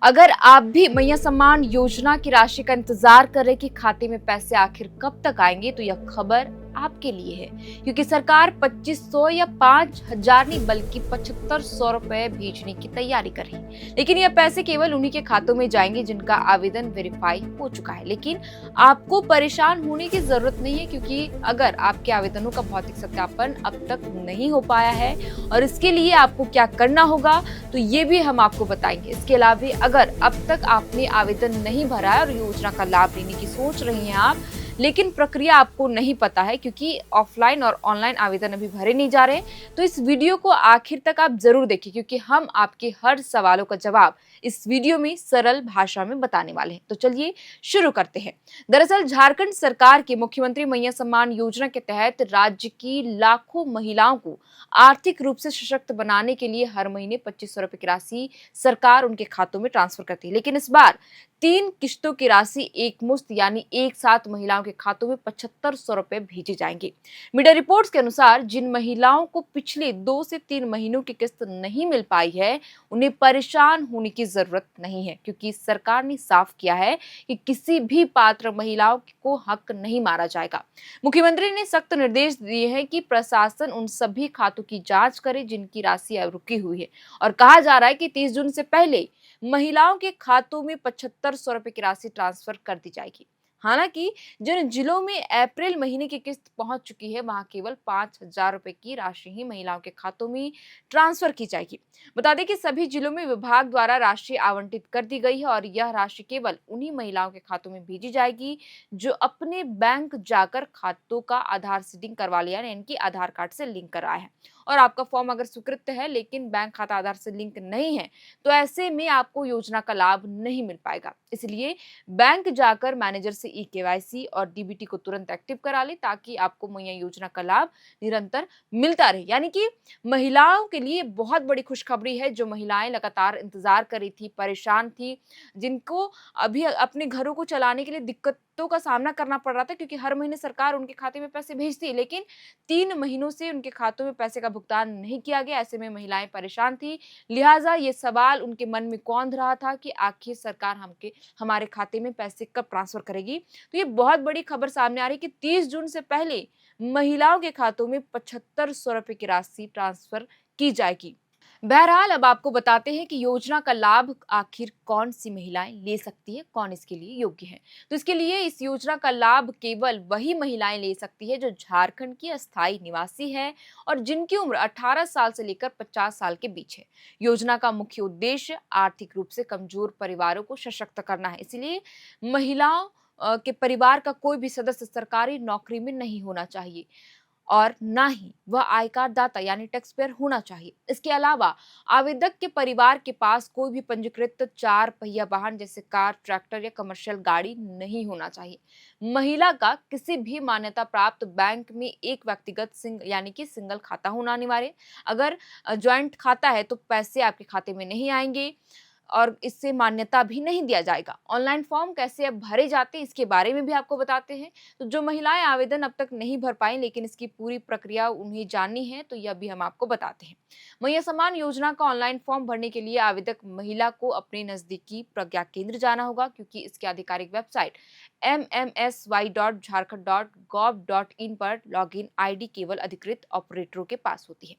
अगर आप भी मैया सम्मान योजना की राशि का इंतजार कर रहे कि खाते में पैसे आखिर कब तक आएंगे, तो यह खबर आपके लिए है, क्योंकि सरकार 2500 या 5000 नहीं बल्कि 7500 रुपए भेजने की तैयारी कर रही है। लेकिन यह पैसे केवल उन्हीं के खातों में जाएंगे जिनका आवेदन वेरीफाई हो चुका है। लेकिन आपको परेशान होने की जरूरत नहीं है, क्योंकि अगर आपके आवेदनों का भौतिक सत्यापन अब तक नहीं हो पाया है और इसके लिए आपको क्या करना होगा, तो ये भी हम आपको बताएंगे। इसके अलावा अगर अब तक आपने आवेदन नहीं भरा है और योजना का लाभ लेने की सोच रही हैं आप, लेकिन प्रक्रिया आपको नहीं पता है क्योंकि ऑफलाइन और ऑनलाइन आवेदन अभी भरे नहीं जा रहे, तो इस वीडियो को आखिर तक आप जरूर देखिए, क्योंकि हम आपके हर सवालों का जवाब इस वीडियो में सरल भाषा में बताने वाले हैं। तो चलिए शुरू करते हैं। दरअसल झारखंड सरकार की मुख्यमंत्री मैया सम्मान योजना के तहत राज्य की लाखों महिलाओं को आर्थिक रूप से सशक्त बनाने के लिए हर महीने 2500 रुपए की राशि सरकार उनके खातों में ट्रांसफर करती है। लेकिन इस बार 3 किश्तों की राशि एक मुश्त यानी एक साथ महिलाओं के खातों में 7500 रुपए भेजे जाएंगे। मीडिया रिपोर्ट्स के अनुसार जिन महिलाओं को पिछले 2 से 3 महीनों की किस्त नहीं मिल पाई है, उन्हें परेशान होने की जरूरत नहीं है, क्योंकि सरकार ने साफ किया है कि किसी भी पात्र महिलाओं को हक नहीं मारा जाएगा। मुख्यमंत्री ने सख्त निर्देश दिए हैं कि प्रशासन उन सभी खातों की जांच करे जिनकी राशि अब रुकी हुई है, और कहा जा रहा है कि 30 जून से पहले महिलाओं के खातों में 7500 रुपए की राशि ट्रांसफर कर दी जाएगी। हालांकि जिन जिलों में अप्रैल महीने की किस्त पहुंच चुकी है, वहां केवल 5000 रुपए की राशि ही महिलाओं के खातों में ट्रांसफर की जाएगी। बता दें कि सभी जिलों में विभाग द्वारा राशि आवंटित कर दी गई है और यह राशि केवल उन्हीं महिलाओं के खातों में भेजी जाएगी जो अपने बैंक जाकर खातों का आधार से लिंक करवा लिया है, यानी कि आधार कार्ड से लिंक कराया है। और आपका फॉर्म अगर स्वीकृत है लेकिन बैंक खाता आधार से लिंक नहीं है, तो ऐसे में आपको योजना का लाभ नहीं मिल पाएगा। इसलिए बैंक जाकर मैनेजर से ई-केवाईसी और डीबीटी को तुरंत एक्टिव करा ले, ताकि आपको मैया योजना का लाभ निरंतर मिलता रहे। यानी कि महिलाओं के लिए बहुत बड़ी खुशखबरी है। जो महिलाएं लगातार इंतजार कर रही थी, परेशान थी, जिनको अभी अपने घरों को चलाने के लिए दिक्कतों का सामना करना पड़ रहा था, क्योंकि हर महीने सरकार उनके खाते में पैसे भेजती है, लेकिन 3 महीनों से उनके खातों में पैसे का भुगतान नहीं किया गया। ऐसे में महिलाएं परेशान थी, लिहाजा ये सवाल उनके मन में कौंध रहा था कि आखिर सरकार हमारे खाते में पैसे कब ट्रांसफर करेगी। तो ये बहुत बड़ी खबर सामने आ रही है कि 30 जून से पहले महिलाओं के खातों में 7500 रुपए की राशि ट्रांसफर की जाएगी। बहरहाल अब आपको बताते हैं कि योजना का लाभ आखिर कौन सी महिलाएं ले सकती है, कौन इसके लिए योग्य है। तो इसके लिए इस योजना का लाभ केवल वही महिलाएं ले सकती है जो झारखंड की अस्थायी निवासी है और जिनकी उम्र 18 साल से लेकर 50 साल के बीच है। योजना का मुख्य उद्देश्य आर्थिक रूप से कमजोर परिवारों को सशक्त करना है। इसलिए महिलाओं के परिवार का कोई भी सदस्य सरकारी नौकरी में नहीं होना चाहिए और ना ही वह आयकर दाता यानी टैक्स पेयर होना चाहिए। इसके अलावा आवेदक के परिवार के पास कोई भी पंजीकृत 4 पहिया वाहन जैसे कार, ट्रैक्टर या कमर्शियल गाड़ी नहीं होना चाहिए। महिला का किसी भी मान्यता प्राप्त बैंक में एक व्यक्तिगत यानी कि सिंगल खाता होना अनिवार्य। अगर ज्वाइंट खाता है तो पैसे आपके खाते में नहीं आएंगे और इससे मान्यता भी नहीं दिया जाएगा। ऑनलाइन फॉर्म कैसे अब भरे जाते हैं, इसके बारे में भी आपको बताते हैं। तो जो महिलाएं आवेदन अब तक नहीं भर पाई लेकिन इसकी पूरी प्रक्रिया उन्हें जाननी है, तो यह भी हम आपको बताते हैं। मैया सम्मान योजना का ऑनलाइन फॉर्म भरने के लिए आवेदक महिला को अपने नजदीकी प्रज्ञा केंद्र जाना होगा, क्योंकि इसकी आधिकारिक वेबसाइट mmsy.jharkhand.gov.in पर लॉगिन आईडी केवल अधिकृत ऑपरेटरों के पास होती है।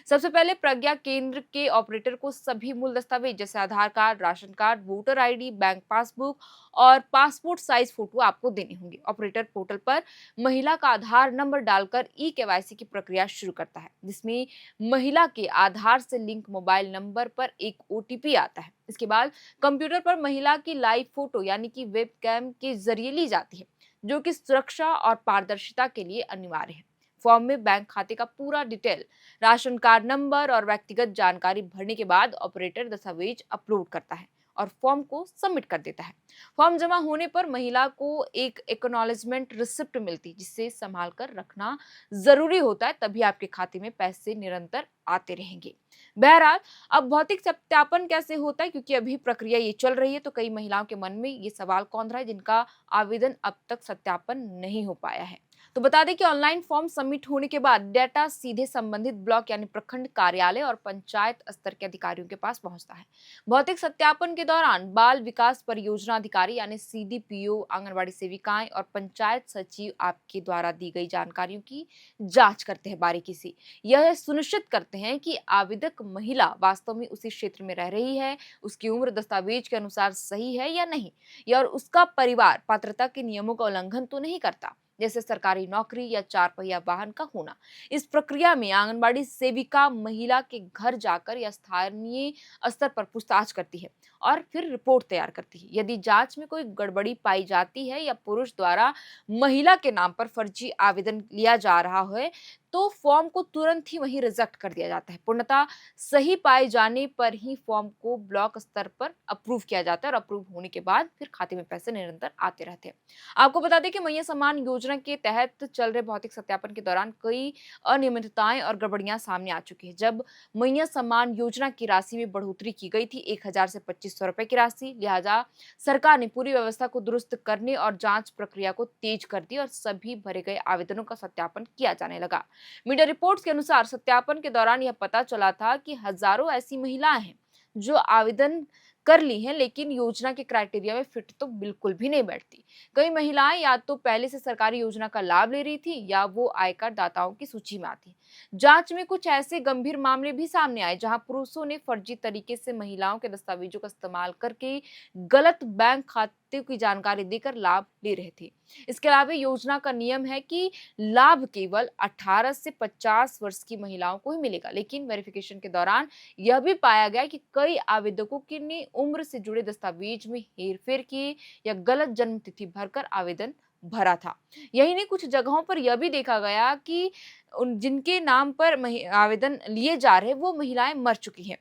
सबसे पहले प्रज्ञा केंद्र के ऑपरेटर को सभी मूल दस्तावेज जैसे Aadhaar card, ration card, voter ID, bank passbook और पासपोर्ट साइज फोटो आपको देने होंगे। ऑपरेटर पोर्टल पर महिला का आधार नंबर डालकर ई-केवाईसी की प्रक्रिया शुरू करता है, जिसमें महिला के आधार से लिंक मोबाइल नंबर पर एक ओटीपी आता है। इसके बाद कंप्यूटर पर महिला की लाइव फोटो यानी कि वेब कैम के जरिए ली जाती है, जो कि सुरक्षा और पारदर्शिता के लिए अनिवार्य है। फॉर्म में बैंक खाते का पूरा डिटेल, राशन कार्ड नंबर और व्यक्तिगत जानकारी भरने के बाद ऑपरेटर दस्तावेज अपलोड करता है और फॉर्म को सबमिट कर देता है। फॉर्म जमा होने पर महिला को एक एक्नॉलेजमेंट रिसिप्ट मिलती है, जिसे संभाल कर रखना जरूरी होता है, तभी आपके खाते में पैसे निरंतर आते रहेंगे। बहरहाल अब भौतिक सत्यापन कैसे होता है, क्योंकि अभी प्रक्रिया ये चल रही है, तो कई महिलाओं के मन में ये सवाल कौंध रहा है जिनका आवेदन अब तक सत्यापन नहीं हो पाया है। तो बता दें कि ऑनलाइन फॉर्म सबमिट होने के बाद डेटा सीधे संबंधित ब्लॉक यानी प्रखंड कार्यालय और पंचायत स्तर के अधिकारियों के पास पहुंचता है। भौतिक सत्यापन के दौरान बाल विकास परियोजना अधिकारी यानी सीडीपीओ, आंगनबाड़ी सेविकाएं और पंचायत सचिव आपके द्वारा दी गई जानकारियों की जांच करते हैं बारीकी से। यह सुनिश्चित करते हैं कि आवेदक महिला वास्तव में उसी क्षेत्र में रह रही है, उसकी उम्र दस्तावेज के अनुसार सही है या नहीं, या और उसका परिवार पात्रता के नियमों का उल्लंघन तो नहीं करता, जैसे सरकारी नौकरी या चार पहिया वाहन का होना। इस प्रक्रिया में आंगनबाड़ी सेविका महिला के घर जाकर या स्थानीय स्तर पर पूछताछ करती है और फिर रिपोर्ट तैयार करती है। यदि जांच में कोई गड़बड़ी पाई जाती है या पुरुष द्वारा महिला के नाम पर फर्जी आवेदन लिया जा रहा है, तो फॉर्म को तुरंत ही वहीं रिजेक्ट कर दिया जाता है। पूर्णतः सही पाए जाने पर ही फॉर्म को ब्लॉक स्तर पर अप्रूव किया जाता है और अप्रूव होने के बाद फिर खाते में पैसे निरंतर आते रहते हैं। आपको बता दें कि मैया सम्मान योजना के तहत चल रहे भौतिक सत्यापन के दौरान कई अनियमितताएं और गड़बड़ियां सामने आ चुकी है। जब मैया सम्मान योजना की राशि में बढ़ोतरी की गई थी 1,000 से 2,500 रुपए की राशि, लिहाजा सरकार ने पूरी व्यवस्था को दुरुस्त करने और जांच प्रक्रिया को तेज कर दी और सभी भरे गए आवेदनों का सत्यापन किया जाने लगा। मीडिया रिपोर्ट्स के अनुसार सत्यापन के दौरान यह पता चला था कि हजारों ऐसी महिलाएं हैं जो आवेदन कर ली हैं लेकिन योजना के क्राइटेरिया में फिट तो बिल्कुल भी नहीं बैठती। कई महिलाएं या तो पहले से सरकारी योजना का लाभ ले रही थी या वो आयकर दाताओं की सूची में आती। जांच में कुछ ऐसे गंभीर मामले भी सामने आए जहां पुरुषों ने फर्जी तरीके से महिलाओं के दस्तावेजों का इस्तेमाल करके गलत बैंक खाते की जानकारी देकर लाभ ले रहे थे। इसके अलावा योजना का नियम है कि लाभ केवल 18 से 50 वर्ष की महिलाओं को ही मिलेगा, लेकिन वेरिफिकेशन के दौरान यह भी पाया गया कि कई आवेदकों की ने उम्र से जुड़े दस्तावेज में हेरफेर किए या गलत जन्म तिथि भरकर आवेदन भरा था। यही नहीं, कुछ जगहों पर यह भी देखा गया कि जिनके नाम पर आवेदन लिए जा रहे वो महिलाएं मर चुकी हैं।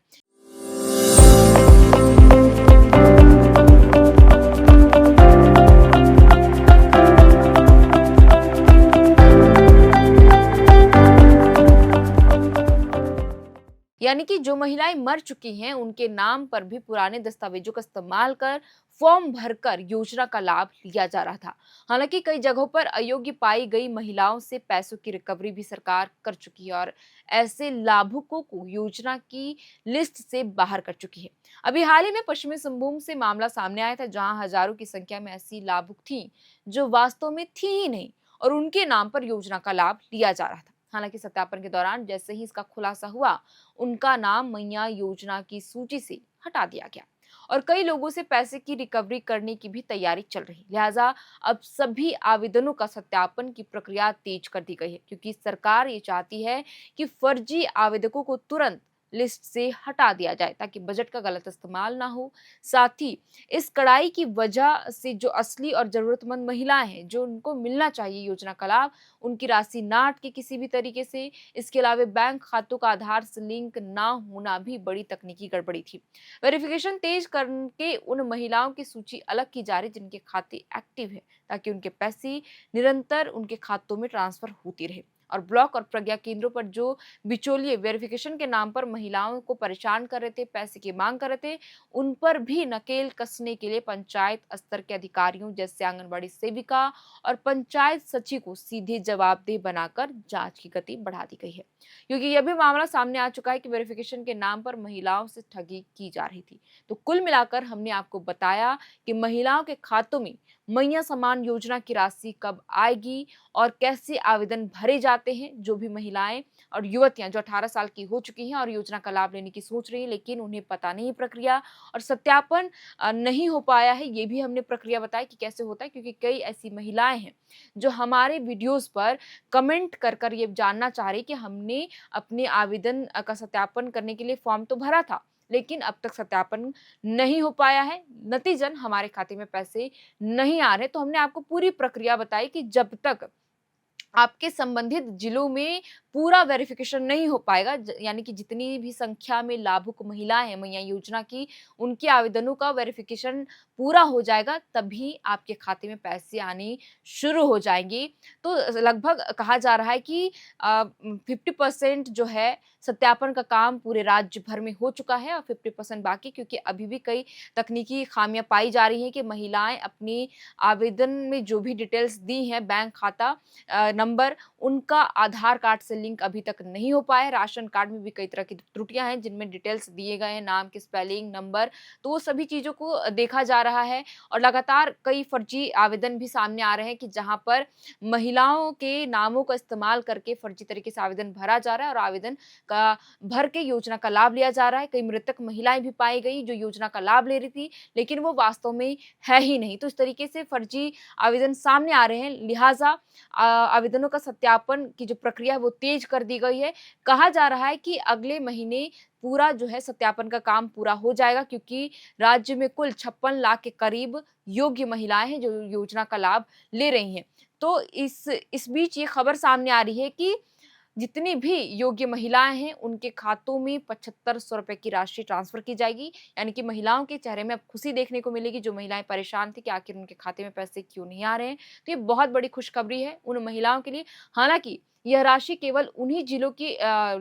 यानी कि जो महिलाएं मर चुकी हैं उनके नाम पर भी पुराने दस्तावेजों का इस्तेमाल कर फॉर्म भरकर योजना का लाभ लिया जा रहा था। हालांकि कई जगहों पर अयोग्य पाई गई महिलाओं से पैसों की रिकवरी भी सरकार कर चुकी है और ऐसे लाभुकों को योजना की लिस्ट से बाहर कर चुकी है। अभी हाल ही में पश्चिमी सिंहभूम से मामला सामने आया था जहां हजारों की संख्या में ऐसी लाभुक थी जो वास्तव में थी ही नहीं और उनके नाम पर योजना का लाभ लिया जा रहा था। हालांकि सत्यापन के दौरान जैसे ही इसका खुलासा हुआ, उनका नाम मैया योजना की सूची से हटा दिया गया और कई लोगों से पैसे की रिकवरी करने की भी तैयारी चल रही। लिहाजा अब सभी आवेदनों का सत्यापन की प्रक्रिया तेज कर दी गई है, क्योंकि सरकार ये चाहती है कि फर्जी आवेदकों को तुरंत लिस्ट से हटा दिया जाए ताकि बजट का गलत इस्तेमाल ना हो। साथ ही इस कड़ाई की वजह से जो असली और जरूरतमंद महिलाएं हैं, जो उनको मिलना चाहिए योजना का लाभ, उनकी राशि ना अटके किसी भी तरीके से। इसके अलावा बैंक खातों का आधार से लिंक ना होना भी बड़ी तकनीकी गड़बड़ी थी। वेरिफिकेशन तेज करके उन महिलाओं की सूची अलग की जा रही जिनके खाते एक्टिव है, ताकि उनके पैसे निरंतर उनके खातों में ट्रांसफर होती रहे। और ब्लॉक और प्रज्ञा केंद्रों पर जो बिचौलिए वेरिफिकेशन के नाम पर महिलाओं को परेशान कर रहे थे, पैसे की मांग कर रहे थे, उन पर भी नकेल कसने के लिए पंचायत स्तर के अधिकारियों जैसे आंगनबाड़ी सेविका और पंचायत सचिव को सीधे जवाबदेह बनाकर जांच की गति बढ़ा दी गई है। क्योंकि यह भी मामला सामने आ चुका है कि वेरिफिकेशन के नाम पर महिलाओं से ठगी की जा रही थी। तो कुल मिलाकर हमने आपको बताया कि महिलाओं के खातों में मैया सम्मान योजना की राशि कब आएगी और कैसे आवेदन भरे जाते हैं। जो भी महिलाएं और युवतियां जो 18 साल की हो चुकी हैं और योजना का लाभ लेने की सोच रही हैं, लेकिन उन्हें पता नहीं प्रक्रिया और सत्यापन नहीं हो पाया है, ये भी हमने प्रक्रिया बताई कि कैसे होता है। क्योंकि कई ऐसी महिलाएं हैं जो हमारे वीडियोस पर कमेंट कर कर ये जानना चाह रही कि हमने अपने आवेदन का सत्यापन करने के लिए फॉर्म तो भरा था, लेकिन अब तक सत्यापन नहीं हो पाया है, नतीजन हमारे खाते में पैसे नहीं आ रहे। तो हमने आपको पूरी प्रक्रिया बताई कि जब तक आपके संबंधित जिलों में पूरा वेरिफिकेशन नहीं हो पाएगा, यानी कि जितनी भी संख्या में लाभुक महिलाएं हैं मैया योजना की, उनके आवेदनों का वेरिफिकेशन पूरा हो जाएगा, तभी आपके खाते में पैसे आने शुरू हो जाएंगे। तो लगभग कहा जा रहा है कि 50% जो है सत्यापन का काम पूरे राज्य भर में हो चुका है और 50% बाकी, क्योंकि अभी भी कई तकनीकी खामियां पाई जा रही हैं कि महिलाएं अपनी आवेदन में जो भी डिटेल्स दी हैं, बैंक खाता नंबर उनका आधार कार्ड से लिंक अभी तक नहीं हो पाया है। राशन कार्ड में भी कई तरह की त्रुटियां हैं जिनमें डिटेल्स दिए गए हैं, नाम की स्पेलिंग, नंबर, तो वो सभी चीज़ों को देखा जा रहा है। और लगातार कई फर्जी आवेदन भी सामने आ रहे हैं कि जहां पर महिलाओं के नामों का इस्तेमाल करके फर्जी तरीके से आवेदन भरा जा रहा है और आवेदन का भर के योजना का लाभ लिया जा रहा है। कई मृतक महिलाएं भी पाई गई जो योजना का लाभ ले रही थी, लेकिन वो वास्तव में है ही नहीं। तो इस तरीके से फर्जी आवेदन सामने आ रहे हैं, लिहाजा आवेदनों का सत्यापन की जो प्रक्रिया है वो तेज कर दी गई है। कहा जा रहा है कि अगले महीने पूरा जो है सत्यापन का काम पूरा हो जाएगा, क्योंकि राज्य में कुल 56 लाख के करीब योग्य महिलाएं हैं जो योजना का लाभ ले रही हैं। तो इस बीच ये खबर सामने आ रही है कि जितनी भी योग्य महिलाएं हैं उनके खातों में 7500 रुपए की राशि ट्रांसफर की जाएगी। यानी कि महिलाओं के चेहरे में अब खुशी देखने को मिलेगी। जो महिलाएं परेशान थी कि आखिर उनके खाते में पैसे क्यों नहीं आ रहे हैं, तो ये बहुत बड़ी खुशखबरी है उन महिलाओं के लिए। हालांकि यह राशि केवल उन्हीं जिलों के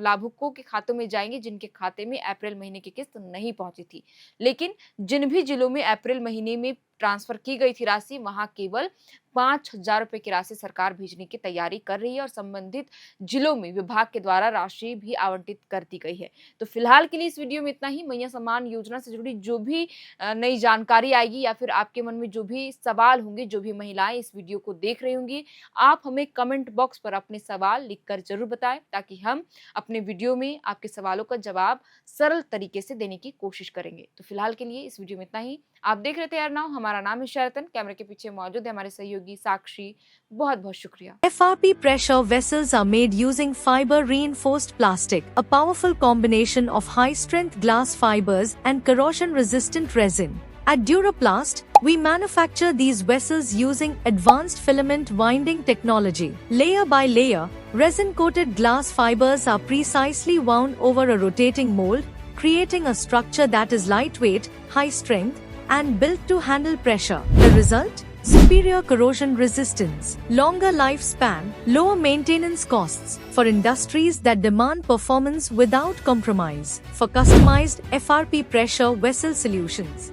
लाभुकों के खातों में जाएंगी जिनके खाते में अप्रैल महीने की किस्त नहीं पहुंची थी। लेकिन जिन भी जिलों में अप्रैल महीने में ट्रांसफर की गई थी राशि, वहां केवल 5000 रुपए की राशि सरकार भेजने की तैयारी कर रही है और संबंधित जिलों में विभाग के द्वारा राशि भी आवंटित कर दी गई है। तो फिलहाल के लिए इस वीडियो में इतना ही। मैया सम्मान योजना से जुड़ी जो भी नई जानकारी आएगी या फिर आपके मन में जो भी सवाल होंगे, जो भी महिलाएं इस वीडियो को देख रही होंगी, आप हमें कमेंट बॉक्स पर अपने सवाल लिखकर जरूर बताएं, ताकि हम अपने वीडियो में आपके सवालों का जवाब सरल तरीके से देने की कोशिश करेंगे। तो फिलहाल के लिए इस वीडियो में इतना ही। आप देख रहे थे यार नाउ, हमारा नाम है शरतन, कैमरे के पीछे मौजूद है हमारे सहयोगी साक्षी। बहुत बहुत शुक्रिया। FRP pressure vessels are made using fiber reinforced plastic, a powerful combination of high strength glass fibers and corrosion resistant resin. At Duraplast, we manufacture these vessels using advanced filament winding technology. Layer by layer, resin coated glass fibers are precisely wound over a rotating mold, creating a structure that is lightweight, high strength, and built to handle pressure. The result? Superior corrosion resistance, longer lifespan, lower maintenance costs for industries that demand performance without compromise. For customized FRP pressure vessel solutions,